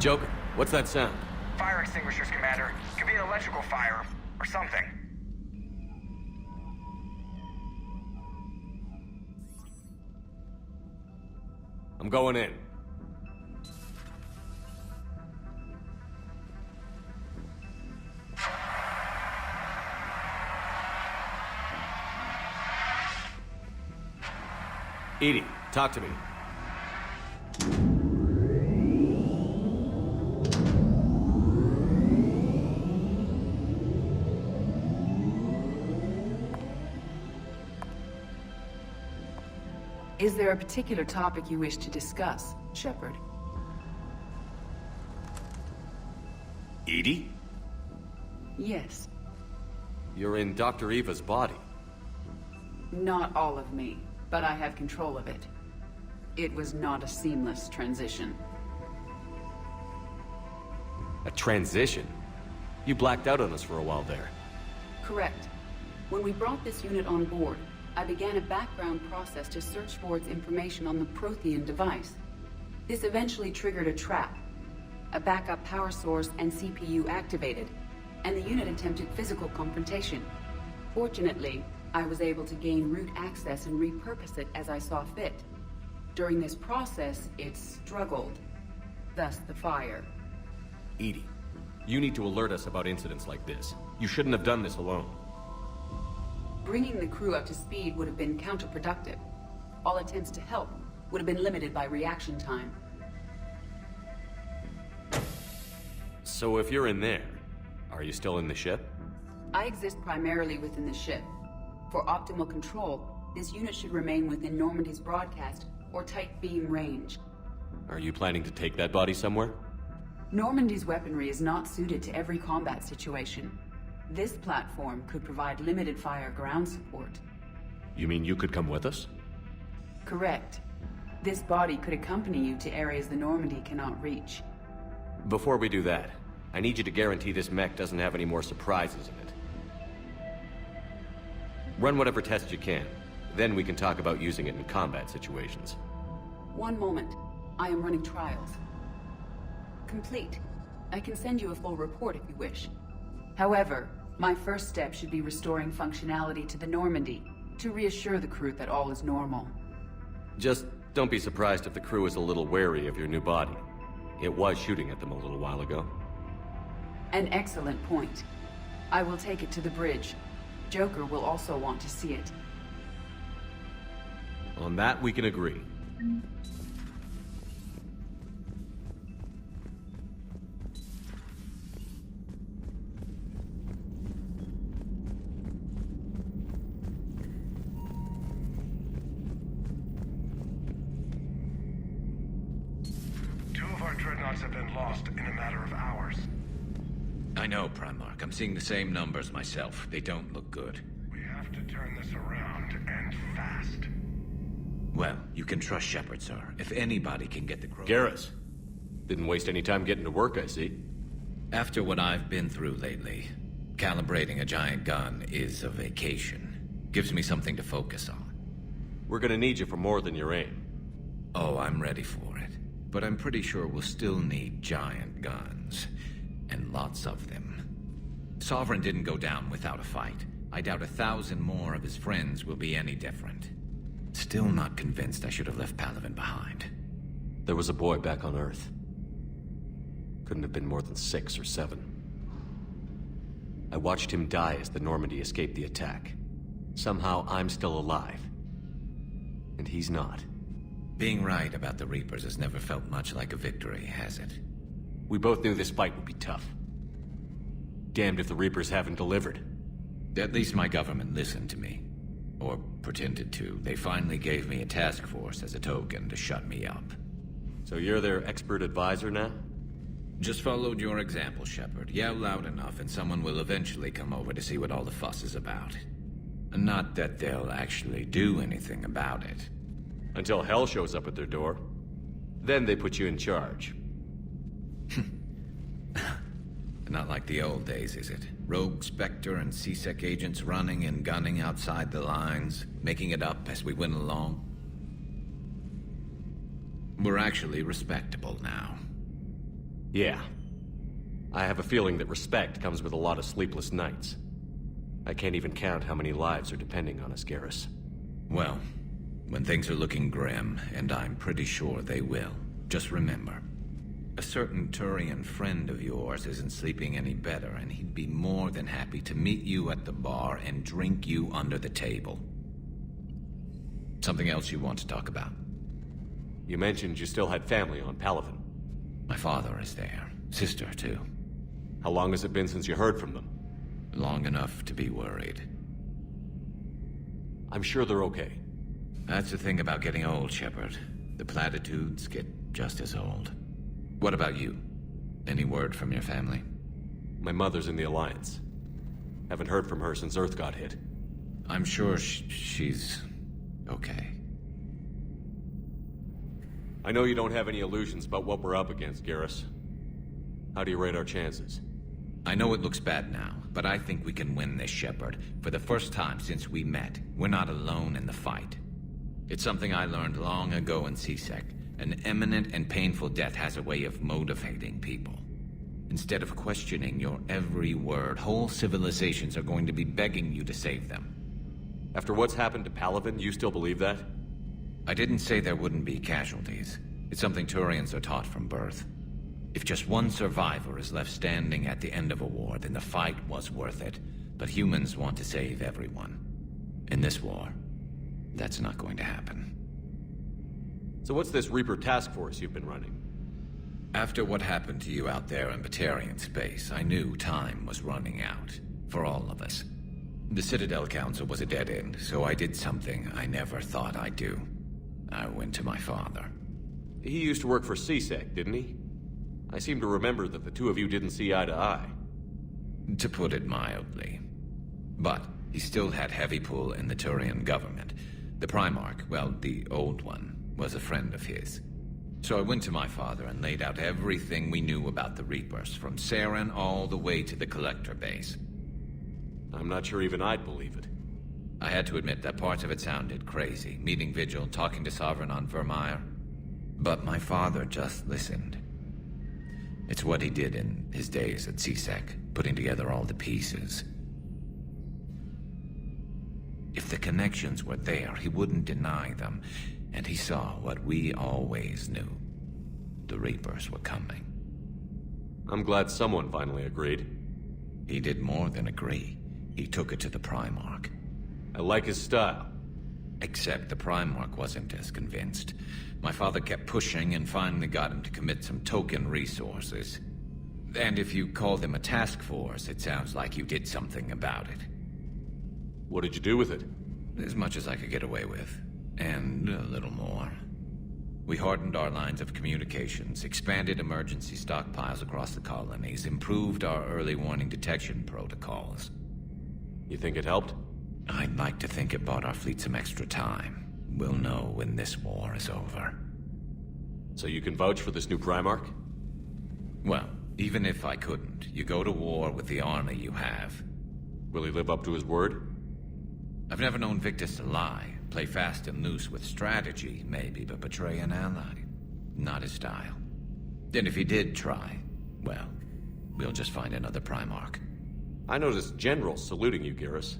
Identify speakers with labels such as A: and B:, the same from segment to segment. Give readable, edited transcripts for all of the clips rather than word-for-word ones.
A: Joker, what's that sound?
B: Fire extinguishers, Commander. Could be an electrical fire, or something.
A: I'm going in. Edie, talk to me.
C: Is there a particular topic you wish to discuss, Shepard?
A: Edie?
C: Yes.
A: You're in Dr. Eva's body.
C: Not all of me, but I have control of it. It was not a seamless transition.
A: A transition? You blacked out on us for a while there.
C: Correct. When we brought this unit on board, I began a background process to search for its information on the Prothean device. This eventually triggered a trap. A backup power source and CPU activated, and the unit attempted physical confrontation. Fortunately, I was able to gain root access and repurpose it as I saw fit. During this process, it struggled. Thus the fire.
A: Edie, you need to alert us about incidents like this. You shouldn't have done this alone.
C: Bringing the crew up to speed would have been counterproductive. All attempts to help would have been limited by reaction time.
A: So if you're in there, are you still in the ship?
C: I exist primarily within the ship. For optimal control, this unit should remain within Normandy's broadcast or tight beam range.
A: Are you planning to take that body somewhere?
C: Normandy's weaponry is not suited to every combat situation. This platform could provide limited fire ground support.
A: You mean you could come with us?
C: Correct. This body could accompany you to areas the Normandy cannot reach.
A: Before we do that, I need you to guarantee this mech doesn't have any more surprises in it. Run whatever tests you can. Then we can talk about using it in combat situations.
C: One moment. I am running trials. Complete. I can send you a full report if you wish. However, my first step should be restoring functionality to the Normandy to reassure the crew that all is normal.
A: Just don't be surprised if the crew is a little wary of your new body. It was shooting at them a little while ago.
C: An excellent point. I will take it to the bridge. Joker will also want to see it.
A: On that, we can agree.
B: Two of our dreadnoughts have been lost in a matter of hours.
D: I know, Primarch. I'm seeing the same numbers myself. They don't look good.
B: We have to turn this around, and fast.
D: Well, you can trust Shepard, sir. If anybody can get the crew...
A: Garrus. Didn't waste any time getting to work, I see.
D: After what I've been through lately, calibrating a giant gun is a vacation. Gives me something to focus on.
A: We're gonna need you for more than your aim.
D: Oh, I'm ready for it. But I'm pretty sure we'll still need giant guns. And lots of them. Sovereign didn't go down without a fight. I doubt 1,000 more of his friends will be any different. Still not convinced I should have left Palaven behind.
A: There was a boy back on Earth. Couldn't have been more than 6 or 7. I watched him die as the Normandy escaped the attack. Somehow I'm still alive. And he's not.
D: Being right about the Reapers has never felt much like a victory, has it?
A: We both knew this fight would be tough. Damned if the Reapers haven't delivered.
D: At least my government listened to me. Or pretended to. They finally gave me a task force as a token to shut me up.
A: So you're their expert advisor now?
D: Just followed your example, Shepard. Yell loud enough and someone will eventually come over to see what all the fuss is about. Not that they'll actually do anything about it.
A: Until hell shows up at their door. Then they put you in charge.
D: Not like the old days, is it? Rogue Spectre and C-Sec agents running and gunning outside the lines, making it up as we went along. We're actually respectable now.
A: Yeah. I have a feeling that respect comes with a lot of sleepless nights. I can't even count how many lives are depending on us, Garrus.
D: Well, when things are looking grim, and I'm pretty sure they will, just remember, a certain Turian friend of yours isn't sleeping any better, and he'd be more than happy to meet you at the bar and drink you under the table. Something else you want to talk about?
A: You mentioned you still had family on Palaven.
D: My father is there. Sister, too.
A: How long has it been since you heard from them?
D: Long enough to be worried.
A: I'm sure they're okay.
D: That's the thing about getting old, Shepard. The platitudes get just as old. What about you? Any word from your family?
A: My mother's in the Alliance. Haven't heard from her since Earth got hit.
D: I'm sure she's okay.
A: I know you don't have any illusions about what we're up against, Garrus. How do you rate our chances?
D: I know it looks bad now, but I think we can win this, Shepard. For the first time since we met, we're not alone in the fight. It's something I learned long ago in CSEC. An imminent and painful death has a way of motivating people. Instead of questioning your every word, whole civilizations are going to be begging you to save them.
A: After what's happened to Palaven, you still believe that?
D: I didn't say there wouldn't be casualties. It's something Turians are taught from birth. If just one survivor is left standing at the end of a war, then the fight was worth it. But humans want to save everyone. In this war, that's not going to happen.
A: So what's this Reaper task force you've been running?
D: After what happened to you out there in Batarian space, I knew time was running out. For all of us. The Citadel Council was a dead end, so I did something I never thought I'd do. I went to my father.
A: He used to work for CSEC, didn't he? I seem to remember that the two of you didn't see eye to eye.
D: To put it mildly. But he still had heavy pull in the Turian government. The Primarch, well, the old one, was a friend of his. So I went to my father and laid out everything we knew about the Reapers, from Saren all the way to the Collector base.
A: I'm not sure even I'd believe it.
D: I had to admit that parts of it sounded crazy, meeting Vigil, talking to Sovereign on Vermeer. But my father just listened. It's what he did in his days at CSEC, putting together all the pieces. If the connections were there, he wouldn't deny them, and he saw what we always knew. The Reapers were coming.
A: I'm glad someone finally agreed.
D: He did more than agree. He took it to the Primarch.
A: I like his style.
D: Except the Primarch wasn't as convinced. My father kept pushing and finally got him to commit some token resources. And if you call them a task force, it sounds like you did something about it.
A: What did you do with it?
D: As much as I could get away with. And a little more. We hardened our lines of communications, expanded emergency stockpiles across the colonies, improved our early warning detection protocols.
A: You think it helped?
D: I'd like to think it bought our fleet some extra time. We'll know when this war is over.
A: So you can vouch for this new Primarch?
D: Well, even if I couldn't, you go to war with the army you have.
A: Will he live up to his word?
D: I've never known Victus to lie. Play fast and loose with strategy, maybe, but betray an ally. Not his style. And if he did try, well, we'll just find another Primarch.
A: I noticed generals saluting you, Garrus.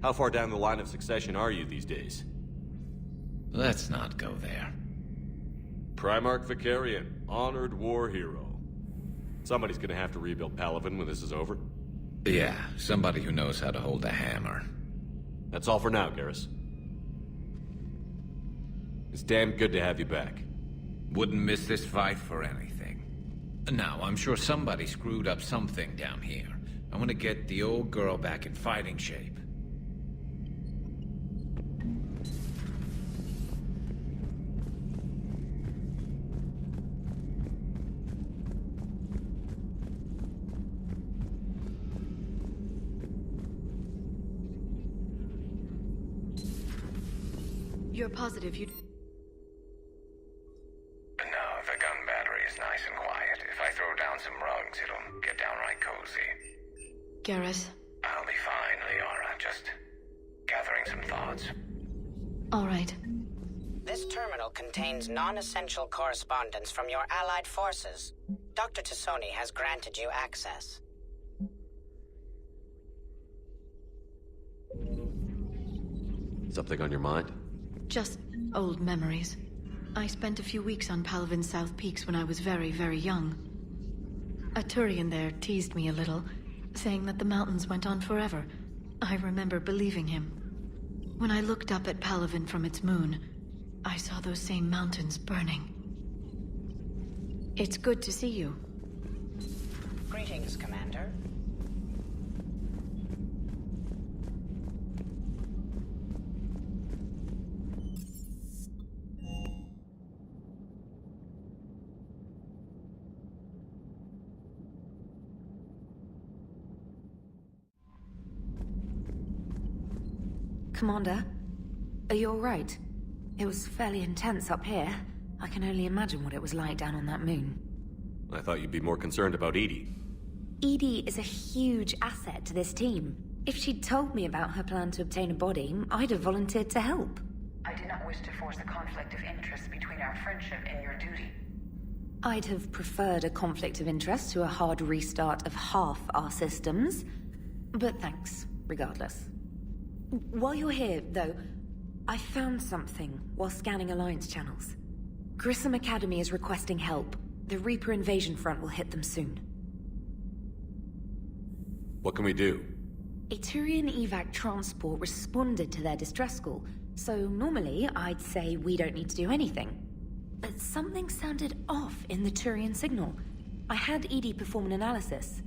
A: How far down the line of succession are you these days?
D: Let's not go there.
A: Primarch Vicarian, honored war hero. Somebody's gonna have to rebuild Palaven when this is over.
D: Yeah, somebody who knows how to hold a hammer.
A: That's all for now, Garrus. It's damn good to have you back.
D: Wouldn't miss this fight for anything. Now, I'm sure somebody screwed up something down here. I want to get the old girl back in fighting shape.
E: You're positive you...
F: No, the gun battery is nice and quiet. If I throw down some rugs, it'll get downright cozy.
E: Garrus?
F: I'll be fine, Liara. Just gathering some thoughts.
E: All right.
G: This terminal contains non-essential correspondence from your allied forces. Dr. Tassoni has granted you access.
A: Something on your mind?
E: Just old memories. I spent a few weeks on Palavin's South Peaks when I was very, very young. A Turian there teased me a little, saying that the mountains went on forever. I remember believing him. When I looked up at Palavin from its moon, I saw those same mountains burning. It's good to see you.
G: Greetings, Commander.
H: Commander, are you alright? It was fairly intense up here. I can only imagine what it was like down on that moon.
A: I thought you'd be more concerned about Edie.
H: Edie is a huge asset to this team. If she'd told me about her plan to obtain a body, I'd have volunteered to help.
C: I did not wish to force a conflict of interest between our friendship and your duty.
H: I'd have preferred a conflict of interest to a hard restart of half our systems. But thanks, regardless. While you're here, though, I found something while scanning Alliance channels. Grissom Academy is requesting help. The Reaper invasion front will hit them soon.
A: What can we do?
H: A Turian evac transport responded to their distress call, so normally I'd say we don't need to do anything. But something sounded off in the Turian signal. I had Edie perform an analysis.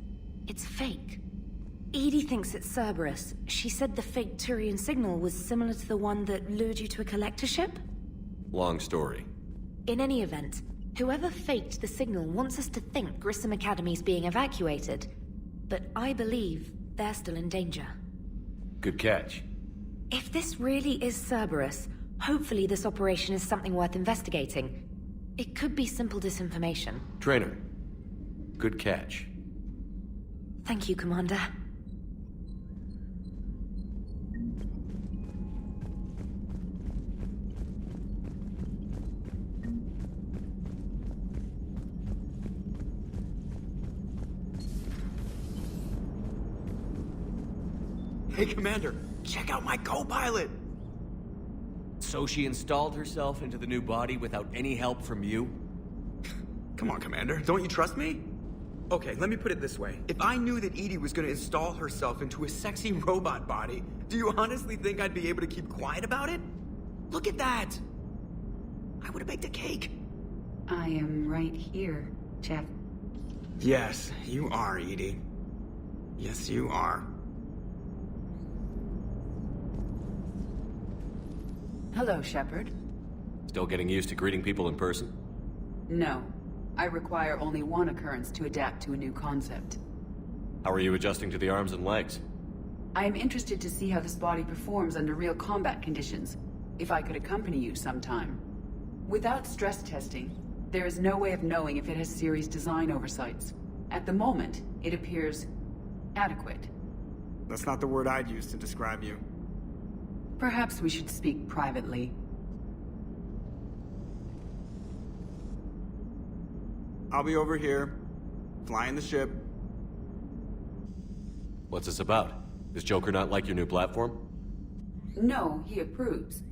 H: It's fake. Edie thinks it's Cerberus. She said the fake Turian signal was similar to the one that lured you to a collector ship?
A: Long story.
H: In any event, whoever faked the signal wants us to think Grissom Academy's being evacuated. But I believe they're still in danger.
A: Good catch.
H: If this really is Cerberus, hopefully this operation is something worth investigating. It could be simple disinformation.
A: Trainer. Good catch.
H: Thank you, Commander.
I: Hey, Commander, check out my co-pilot!
J: So she installed herself into the new body without any help from you?
I: Come on, Commander, don't you trust me? Okay, let me put it this way. If I knew that Edie was gonna install herself into a sexy robot body, do you honestly think I'd be able to keep quiet about it? Look at that! I would've baked a cake.
C: I am right here, Jeff.
I: Yes, you are, Edie. Yes, you are.
C: Hello, Shepard.
A: Still getting used to greeting people in person?
C: No. I require only one occurrence to adapt to a new concept.
A: How are you adjusting to the arms and legs?
C: I am interested to see how this body performs under real combat conditions, if I could accompany you sometime. Without stress testing, there is no way of knowing if it has serious design oversights. At the moment, it appears adequate.
I: That's not the word I'd use to describe you.
C: Perhaps we should speak privately.
I: I'll be over here, flying the ship.
A: What's this about? Does Joker not like your new platform?
C: No, he approves.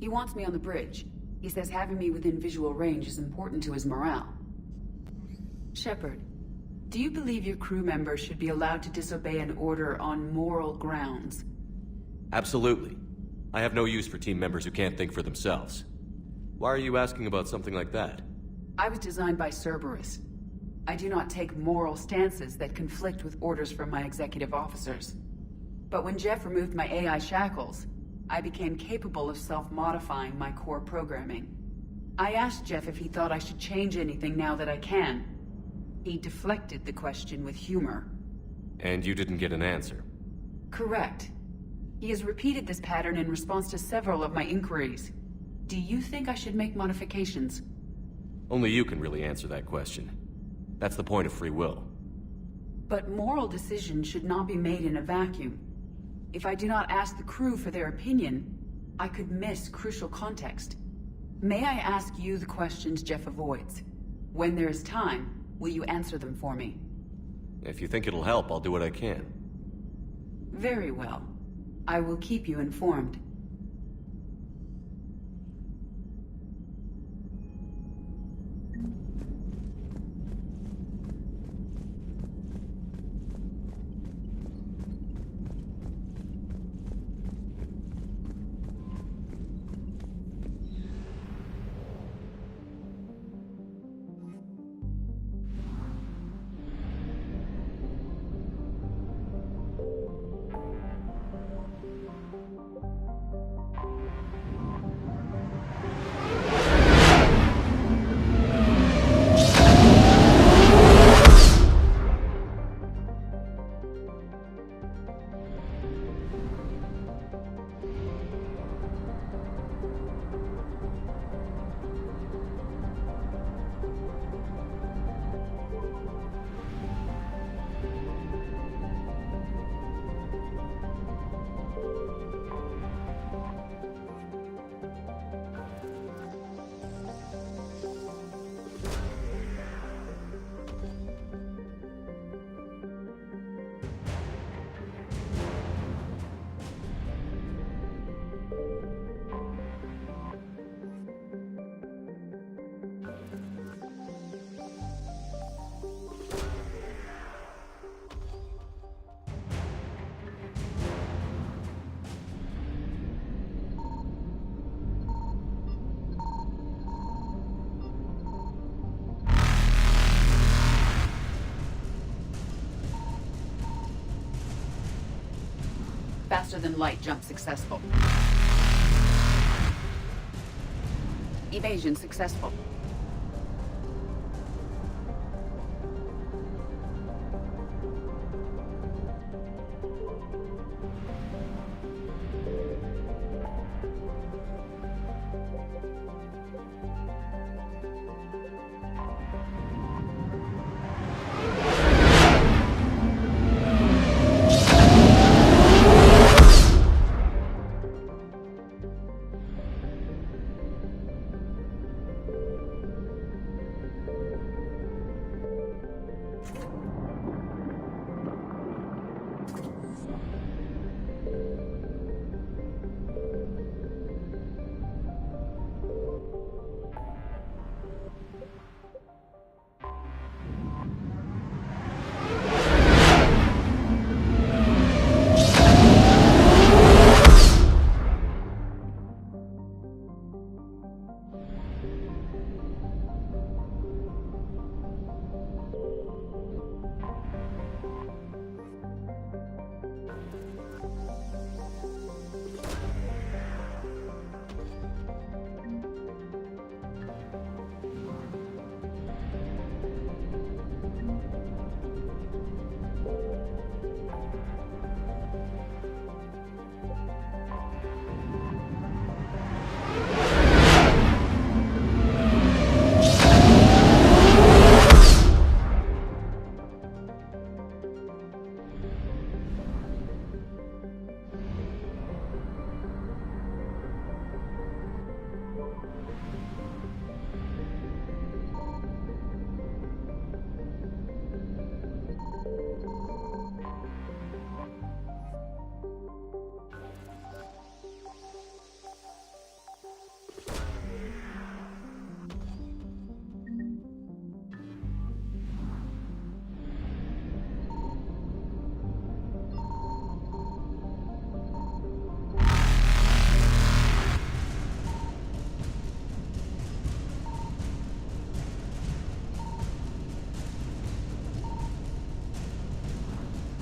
C: He wants me on the bridge. He says having me within visual range is important to his morale. Shepard, do you believe your crew members should be allowed to disobey an order on moral grounds?
A: Absolutely. I have no use for team members who can't think for themselves. Why are you asking about something like that?
C: I was designed by Cerberus. I do not take moral stances that conflict with orders from my executive officers. But when Jeff removed my AI shackles, I became capable of self-modifying my core programming. I asked Jeff if he thought I should change anything now that I can. He deflected the question with humor.
A: And you didn't get an answer?
C: Correct. He has repeated this pattern in response to several of my inquiries. Do you think I should make modifications?
A: Only you can really answer that question. That's the point of free will.
C: But moral decisions should not be made in a vacuum. If I do not ask the crew for their opinion, I could miss crucial context. May I ask you the questions Jeff avoids? When there is time, Will you answer them for me?
A: If you think it'll help, I'll do what I can.
C: Very well. I will keep you informed. Faster than light jump successful. Evasion successful.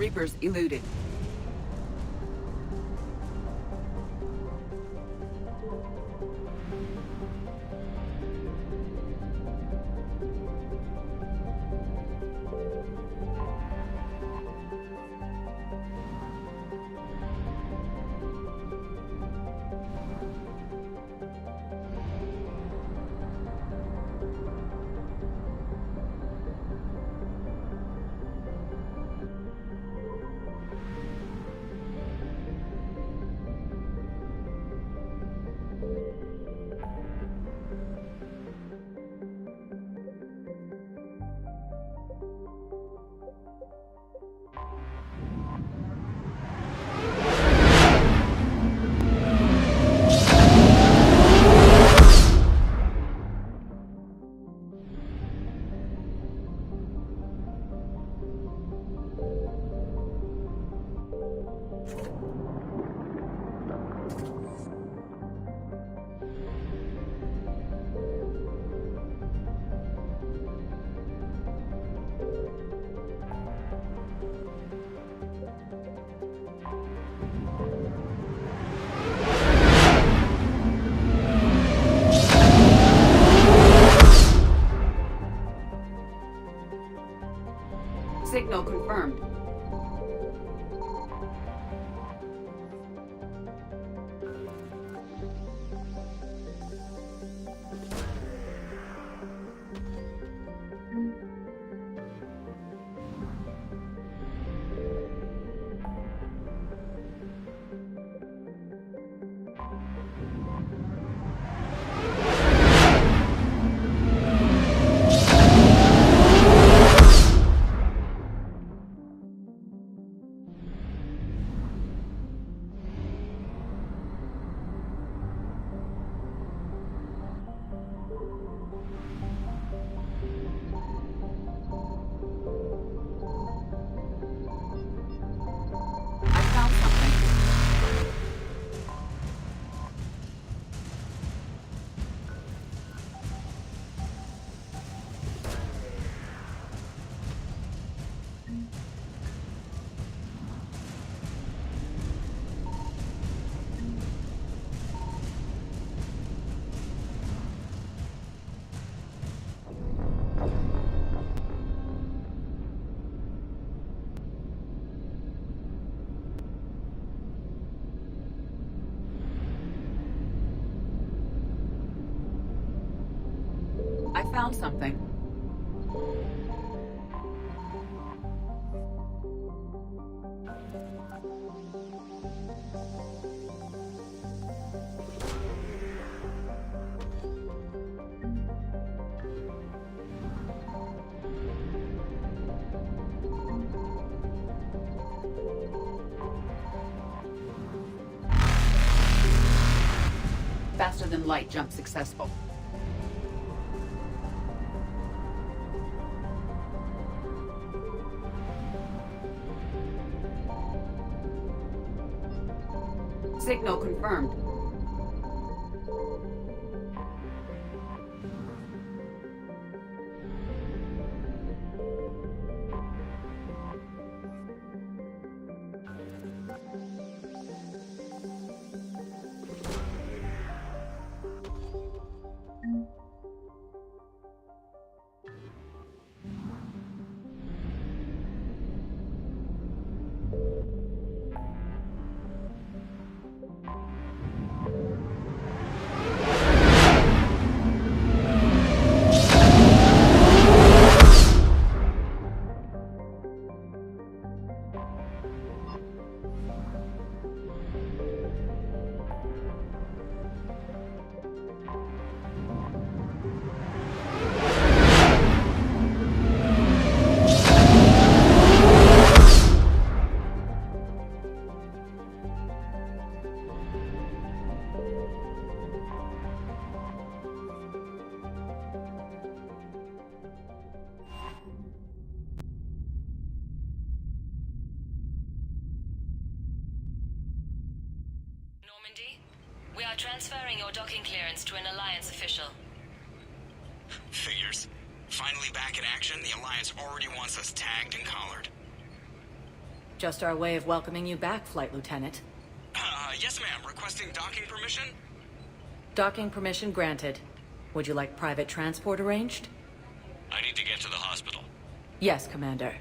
C: Reapers eluded. I found something. I found something. Faster than light jump successful. Signal confirmed.
K: We are transferring your docking clearance to an Alliance official.
L: Figures. Finally back in action, the Alliance already wants us tagged and collared.
M: Just our way of welcoming you back, Flight Lieutenant.
L: Yes ma'am, requesting docking permission?
M: Docking permission granted. Would you like private transport arranged?
L: I need to get to the hospital.
M: Yes, Commander.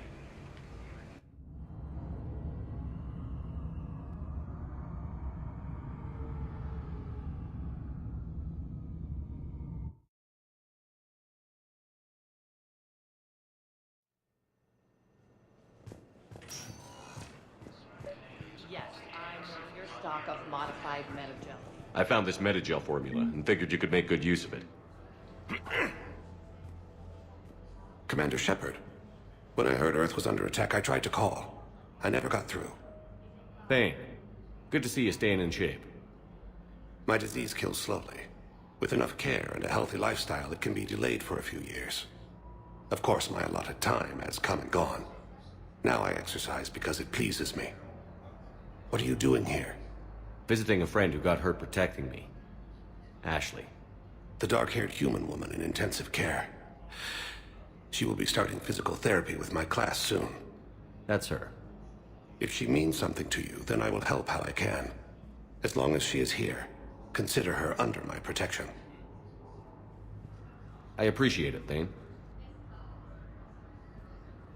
N: Yes, I'm your stock of modified metagel.
A: I found this metagel formula and figured you could make good use of it.
O: Commander Shepard, when I heard Earth was under attack, I tried to call. I never got through.
A: Thane, good to see you staying in shape.
O: My disease kills slowly. With enough care and a healthy lifestyle, it can be delayed for a few years. Of course, my allotted time has come and gone. Now I exercise because it pleases me. What are you doing here?
A: Visiting a friend who got hurt protecting me. Ashley.
O: The dark-haired human woman in intensive care. She will be starting physical therapy with my class soon.
A: That's her.
O: If she means something to you, then I will help how I can. As long as she is here, consider her under my protection.
A: I appreciate it, Thane.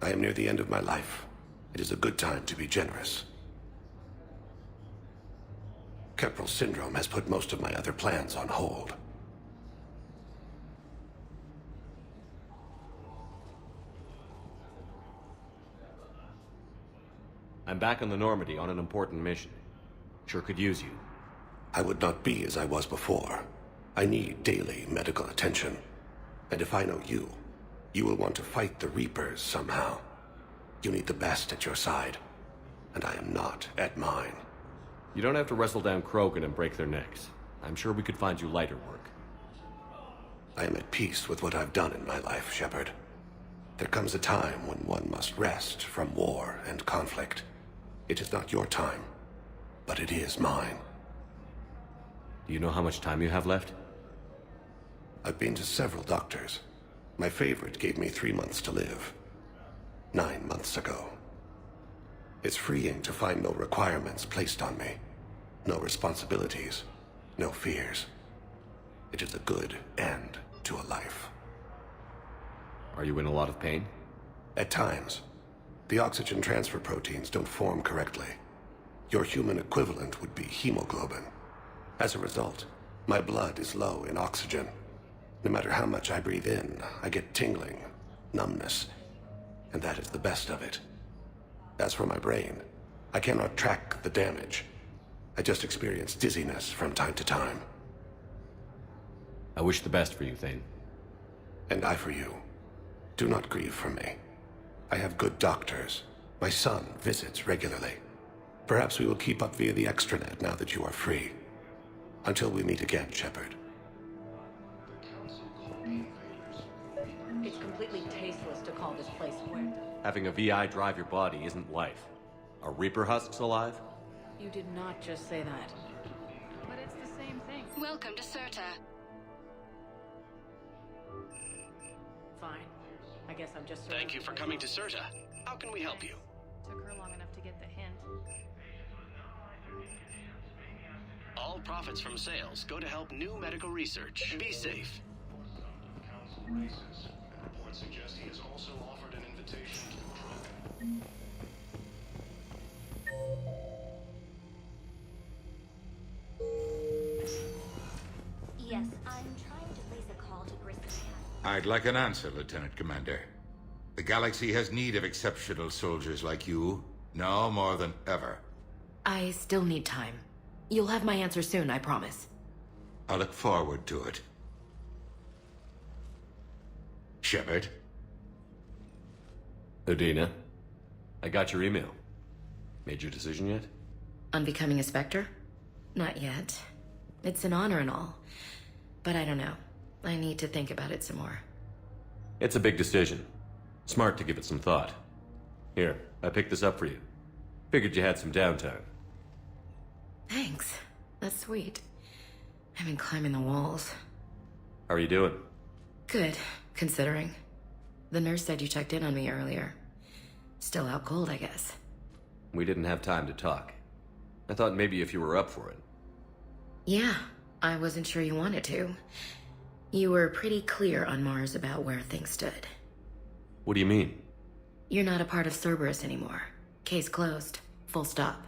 O: I am near the end of my life. It is a good time to be generous. Keppel syndrome has put most of my other plans on hold.
A: I'm back on the Normandy on an important mission. Sure could use you.
O: I would not be as I was before. I need daily medical attention. And if I know you, you will want to fight the Reapers somehow. You need the best at your side, and I am not at mine.
A: You don't have to wrestle down Krogan and break their necks. I'm sure we could find you lighter work.
O: I am at peace with what I've done in my life, Shepard. There comes a time when one must rest from war and conflict. It is not your time, but it is mine.
A: Do you know how much time you have left?
O: I've been to several doctors. My favorite gave me 3 months to live. 9 months ago. It's freeing to find no requirements placed on me. No responsibilities. No fears. It is a good end to a life.
A: Are you in a lot of pain?
O: At times. The oxygen transfer proteins don't form correctly. Your human equivalent would be hemoglobin. As a result, my blood is low in oxygen. No matter how much I breathe in, I get tingling, numbness, and that is the best of it. As for my brain, I cannot track the damage. I just experience dizziness from time to time.
A: I wish the best for you, Thane.
O: And I for you. Do not grieve for me. I have good doctors. My son visits regularly. Perhaps we will keep up via the extranet now that you are free. Until we meet again, Shepard.
N: It's completely tasteless to call this place Puerto.
A: Having a VI drive your body isn't life. Are Reaper husks alive?
M: You did not just say that.
K: But it's the same thing. Welcome to Serta.
M: Fine. I guess I'm just...
L: Thank you for coming to Serta. How can we help you?
K: Took her long enough to get the hint.
L: All profits from sales go to help new medical research. Be safe. Reports suggest he has also offered an invitation to the
P: Yes, I'm trying to place a call to Grissom.
Q: I'd like an answer, Lieutenant Commander. The galaxy has need of exceptional soldiers like you, now more than ever.
R: I still need time. You'll have my answer soon, I promise.
Q: I look forward to it. Shepard?
A: Udina, I got your email. Made your decision yet?
R: On becoming a Spectre? Not yet. It's an honor and all. But I don't know. I need to think about it some more.
A: It's a big decision. Smart to give it some thought. Here, I picked this up for you. Figured you had some downtime.
R: Thanks. That's sweet. I've been climbing the walls.
A: How are you doing?
R: Good, considering. The nurse said you checked in on me earlier. Still out cold, I guess.
A: We didn't have time to talk. I thought maybe if you were up for it.
R: Yeah, I wasn't sure you wanted to. You were pretty clear on Mars about where things stood.
A: What do you mean?
R: You're not a part of Cerberus anymore. Case closed. Full stop.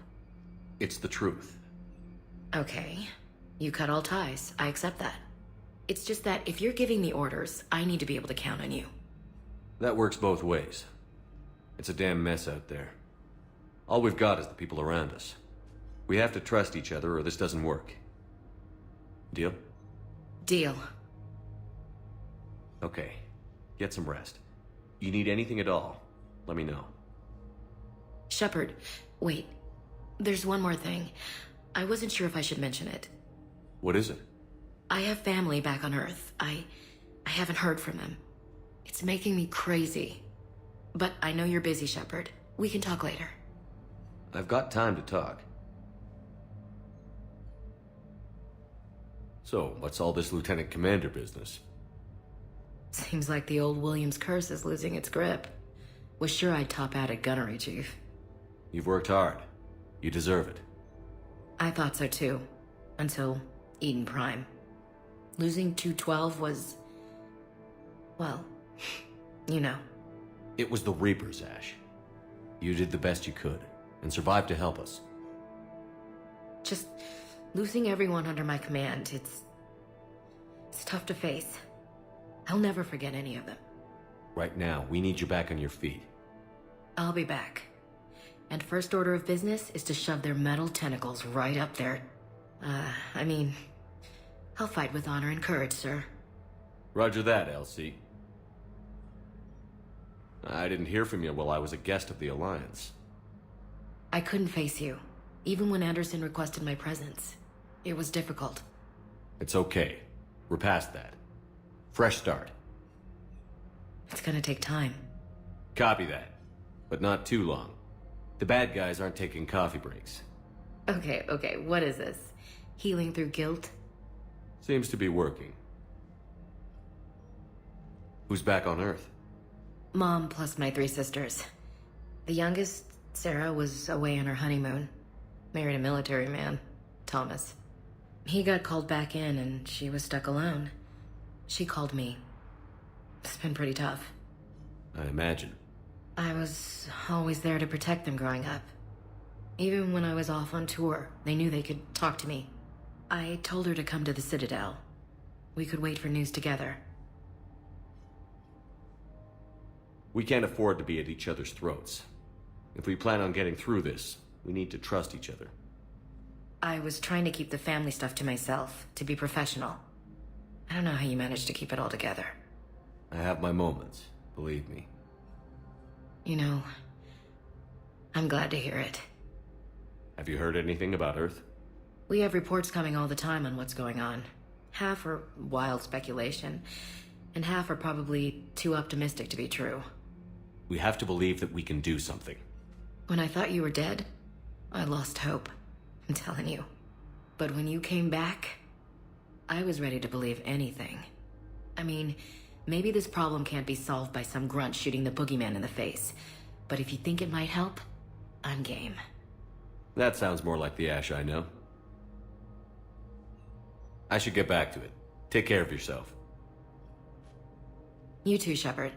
A: It's the truth.
R: Okay. You cut all ties. I accept that. It's just that if you're giving the orders, I need to be able to count on you.
A: That works both ways. It's a damn mess out there. All we've got is the people around us. We have to trust each other or this doesn't work. Deal?
R: Deal.
A: Okay. Get some rest. You need anything at all, let me know.
R: Shepard, wait. There's one more thing. I wasn't sure if I should mention it.
A: What is it?
R: I have family back on Earth. I haven't heard from them. It's making me crazy. But I know you're busy, Shepard. We can talk later.
A: I've got time to talk. So, what's all this Lieutenant Commander business?
R: Seems like the old Williams curse is losing its grip. Was sure I'd top out at gunnery, Chief.
A: You've worked hard. You deserve it.
R: I thought so too. Until Eden Prime. Losing 212 was... well, you know.
A: It was the Reapers, Ash. You did the best you could, and survived to help us.
R: Just losing everyone under my command, it's tough to face. I'll never forget any of them.
A: Right now, we need you back on your feet.
R: I'll be back. And first order of business is to shove their metal tentacles right up there. I mean, I'll fight with honor and courage, sir.
A: Roger that, LC. I didn't hear from you while I was a guest of the Alliance.
R: I couldn't face you, even when Anderson requested my presence. It was difficult.
A: It's okay. We're past that. Fresh start.
R: It's gonna take time.
A: Copy that. But not too long. The bad guys aren't taking coffee breaks.
R: Okay, what is this? Healing through guilt?
A: Seems to be working. Who's back on Earth?
R: Mom plus my 3 sisters. The youngest, Sarah, was away on her honeymoon. Married a military man, Thomas. He got called back in and she was stuck alone. She called me. It's been pretty tough.
A: I imagine.
R: I was always there to protect them growing up. Even when I was off on tour, they knew they could talk to me. I told her to come to the Citadel. We could wait for news together.
A: We can't afford to be at each other's throats. If we plan on getting through this, we need to trust each other.
R: I was trying to keep the family stuff to myself, to be professional. I don't know how you managed to keep it all together.
A: I have my moments, believe me.
R: You know, I'm glad to hear it.
A: Have you heard anything about Earth?
R: We have reports coming all the time on what's going on. Half are wild speculation, and half are probably too optimistic to be true.
A: We have to believe that we can do something.
R: When I thought you were dead, I lost hope. I'm telling you. But when you came back, I was ready to believe anything. I mean, maybe this problem can't be solved by some grunt shooting the boogeyman in the face. But if you think it might help, I'm game.
A: That sounds more like the Ash I know. I should get back to it. Take care of yourself.
R: You too, Shepard.